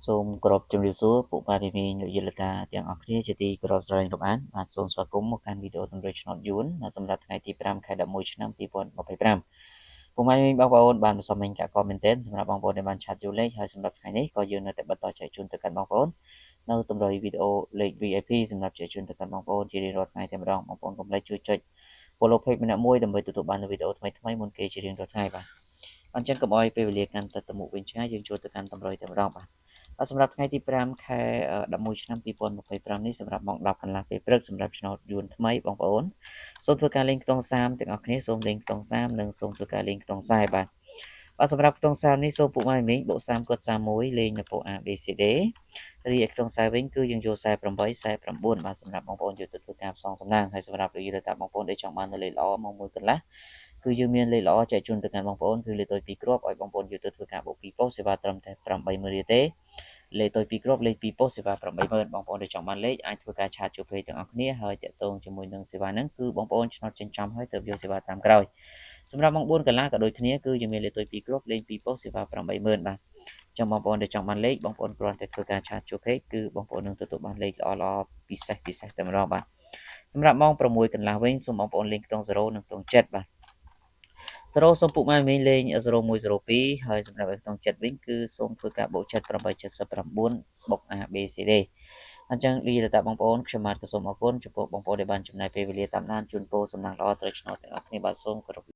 សូមគោរពជំរាបសួរពួកបាទមីមីលោកយាយលោកតាទាំងអស់គ្នាជាទីគោរពស្រឡាញ់រាប់អានបាទសូមស្វាគមន៍មកកាន់វីដេអូទម្រង់ឆ្នោតយួនសម្រាប់ថ្ងៃទី5ខែ11ឆ្នាំ2025ពួកម៉ែមីបងប្អូនបានបន្សំមិញកាក់កមែនទែនសម្រាប់បងប្អូនដែលបានឆាតយល់លេខហើយសម្រាប់ថ្ងៃនេះក៏យើងនៅតែបន្តចែកជូនទៅកាន់បងប្អូននៅទម្រង់វីដេអូលេខ VIP សម្រាប់ចែកជូនទៅកាន់បងប្អូនជារៀងរាល់ថ្ងៃតែម្ដងបងប្អូនកុំភ្លេចជួយចុច follow page ម្នាក់មួយដើម្បីទទួលបានវីដេអូថ្មីៗមុនគេជារៀងរាល់ថ្ងៃបាទអញ្ចឹងកុំឲ្យពេលវេលាកាន់តែទៅមុខវិញឆ្ងាយយើងចូលទៅកាន់តម្រុយតែម្ដងបាទសម្រាប់ថ្ងៃទី5ខែ11ឆ្នាំ2025នេះសម្រាប់ម៉ោង10កន្លះពេលព្រឹកសម្រាប់ឆ្នោតយួនថ្មីបងប្អូនសូមធ្វើការលេងខ្ទង់30ទាំងអស់គ្នាសូមលេងខ្ទង់30និងសូមធ្វើការលេងខ្ទង់40បាទសម្រាប់ខ្ទង់30នេះសូមពុកម៉ែមីងបូក30គាត់31លេងនៅពូ A B C D រីឯខ្ទង់40វិញគឺយើងយក48 49បាទសម្រាប់បងប្អូនយកទៅធ្វើការផ្សងសំណាងហើយសម្រាប់លោកយាយលោកតាបងប្អូនដែលចង់បាននៅលេខល្អមក1កន្លះគឺយើងមានលេខល្អចែកជូនទៅកាន់បងប្អូនគឺលេខតូច2គ្រាប់ឲ្យបងប្អូនយកទៅធ្វើការបូក2ប៉ុស្តិ៍សេវាត្រឹមតែ80000រៀលទេលេខតូច2គ្រាប់លេខ2ប៉ុស្តិ៍សេវា80000បងប្អូនដែលចង់បានលេខអាចធ្វើការឆាតជួបពេកទាំងអស់គ្នាហើយតាក់ទងជាមួយនឹងសេវាហ្នឹងគឺបងប្អូនឆ្នោតចិញ្ចឹមហើយទៅយកសេវាតាមក្រោយសម្រាប់ម៉ោង4កន្លះក៏ដូចគ្នាគឺយើងមានលេខតូច2គ្រាប់លេខ2ប៉ុស្តិ៍សេវា80000បាទចាំបងប្អូនដែលចង់បានលេខបងប្អូនគ្រាន់តែធ្វើការឆាតជួបពេកគឺបងប្អូននឹងទទួលបានលេខល្អៗពិសេសតែម្ដងបាទសម្រាប់ម៉ោង6កន្លះវិញសូមបងប្អូនលេងខ្ទង់0និងខ្ទង់7បាទ0សូមពុកម៉ែមីងលេង0102ហើយសម្រាប់ខ្ទង់7វិញគឺសូមធ្វើការបូក7879បូក A B C D អញ្ចឹងលីតាបងប្អូនខ្ញុំបាទក៏សូមអរគុណចំពោះបងប្អូនដែលបានចំណាយពេលវេលាតាមដានជូនពរសំណាងល្អត្រូវឆ្នោតទាំងអស់គ្នាបាទសូមគោរព